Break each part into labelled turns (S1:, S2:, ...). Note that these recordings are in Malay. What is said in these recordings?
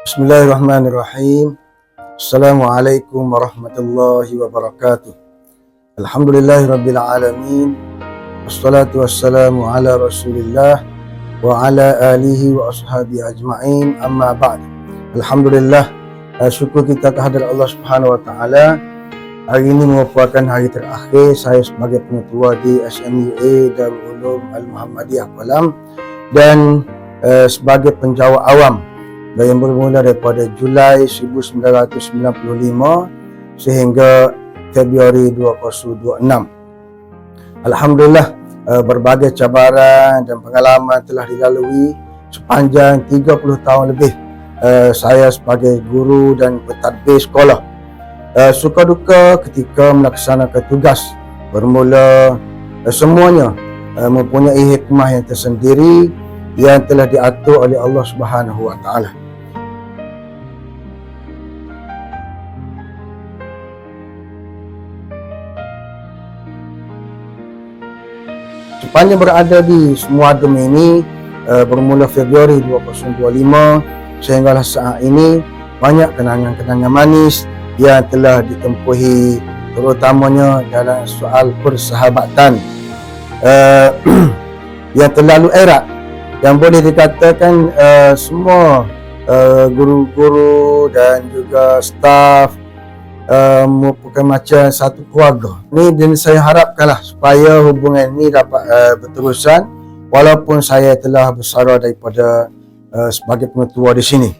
S1: Bismillahirrahmanirrahim. Assalamualaikum warahmatullahi wabarakatuh. Alhamdulillahirabbil alamin. Wassalatu wassalamu ala Rasulillah wa ala alihi wa ashabihi ajma'in. Amma ba'd. Alhamdulillah, syukur kita kehadirat Allah Subhanahu wa taala. Hari ini merupakan hari terakhir saya sebagai pengetua di SMUA Darul Ulum Al-Muhammadiyah Kuala, dan sebagai penjawat awam yang bermula daripada Julai 1995 sehingga Februari 2026. Alhamdulillah, berbagai cabaran dan pengalaman telah dilalui sepanjang 30 tahun lebih saya sebagai guru dan pentadbir sekolah. Suka duka ketika melaksanakan tugas, bermula semuanya mempunyai hikmah yang tersendiri yang telah diatur oleh Allah Subhanahu wa taala. Sepanjang berada di semua agama ini, bermula Februari 2025 sehinggalah saat ini, banyak kenangan-kenangan manis yang telah ditempuhi, terutamanya dalam soal persahabatan yang terlalu erat, yang boleh dikatakan semua guru-guru dan juga staf merupakan macam satu keluarga. Ni, dan saya harapkanlah supaya hubungan ini dapat berterusan walaupun saya telah bersara daripada sebagai pengetua di sini.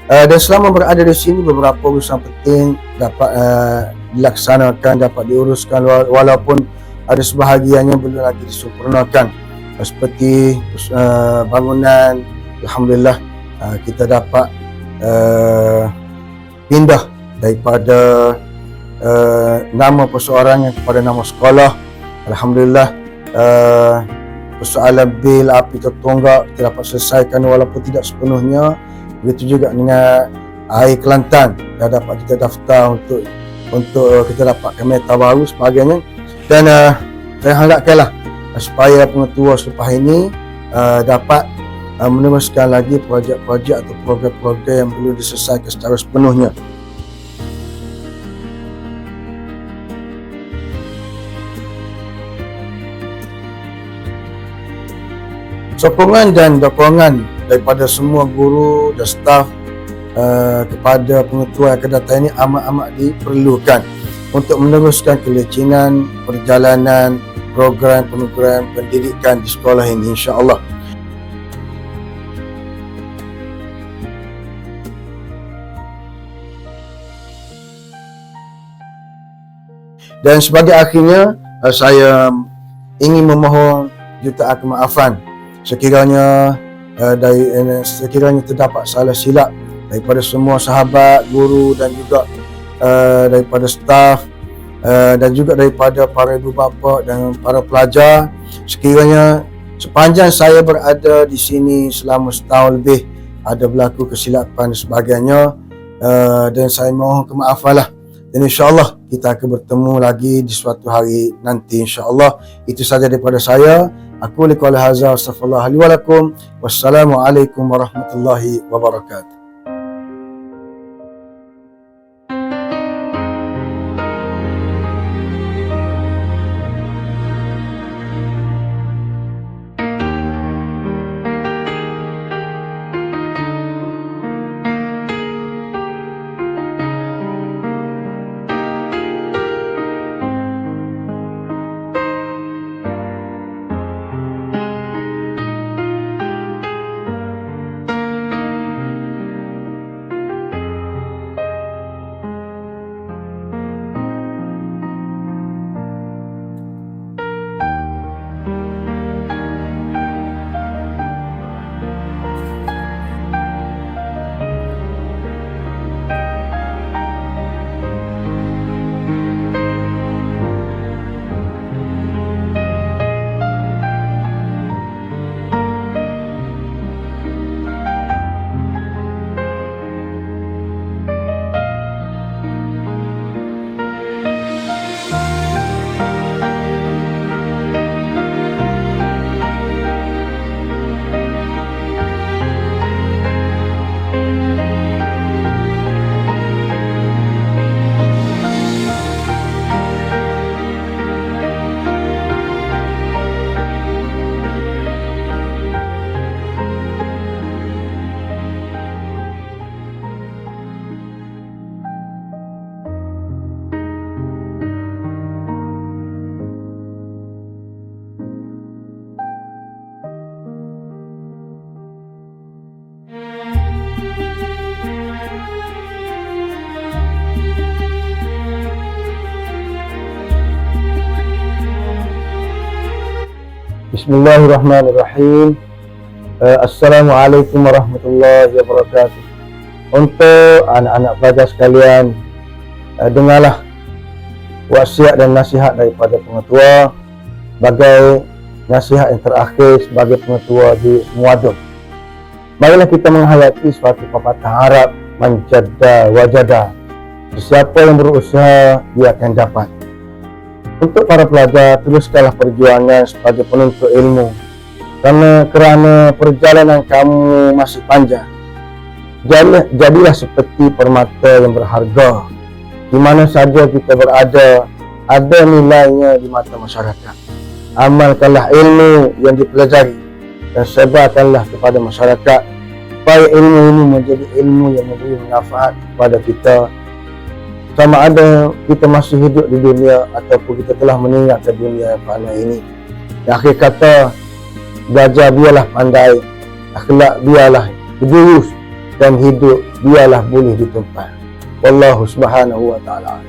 S1: Dan selama berada di sini, beberapa urusan penting dapat dilaksanakan, dapat diuruskan walaupun ada sebahagiannya belum lagi disempurnakan, seperti bangunan. Alhamdulillah, kita dapat pindah daripada nama perseorangan kepada nama sekolah. Alhamdulillah, persoalan bil api tertunggak kita dapat selesaikan walaupun tidak sepenuhnya. Begitu juga dengan air Kelantan, dah dapat kita daftar untuk kita dapatkan meter baru sebagainya. Dan saya harapkanlah supaya pengetua selepas ini dapat meneruskan lagi projek-projek atau program-program yang perlu diselesaikan secara sepenuhnya. Sokongan dan dukungan daripada semua guru dan staf kepada pengetua yang akan datang ini amat-amat diperlukan untuk meneruskan kelicinan perjalanan program-program pendidikan di sekolah ini, insya-Allah. Dan sebagai akhirnya, saya ingin memohon jutaan kemaafan sekiranya terdapat salah silap daripada semua sahabat, guru dan juga daripada staf dan juga daripada para ibu bapa dan para pelajar. Sekiranya sepanjang saya berada di sini selama setahun lebih ada berlaku kesilapan dan sebagainya, dan saya mohon kemaafanlah. Dan insya-Allah kita akan bertemu lagi di suatu hari nanti, insya-Allah. Itu saja daripada saya. Aku liqaul hadza astaghfirullah li wa lakum. Wassalamualaikum warahmatullahi wabarakatuh. Bismillahirrahmanirrahim. Assalamualaikum warahmatullahi wabarakatuh. Untuk anak-anak pelajar sekalian, dengarlah wasiat dan nasihat daripada pengetua sebagai nasihat yang terakhir sebagai pengetua di Muadub. Marilah kita menghayati suatu pepatah Arab, man jadda wajada. Siapa yang berusaha, dia akan dapat. Untuk para pelajar, teruskanlah perjuangan sebagai penuntut ilmu, kerana perjalanan kamu masih panjang. Jadilah seperti permata yang berharga. Di mana saja kita berada, ada nilainya di mata masyarakat. Amalkanlah ilmu yang dipelajari dan sebarkanlah kepada masyarakat, supaya ilmu ini menjadi ilmu yang memberi manfaat kepada kita, sama ada kita masih hidup di dunia ataupun kita telah meninggalkan dunia fana ini. Di akhir kata, belajar biarlah pandai, akhlak biarlah jurus, dan hidup biarlah boleh ditempat. Wallahu subhanahu wa ta'ala.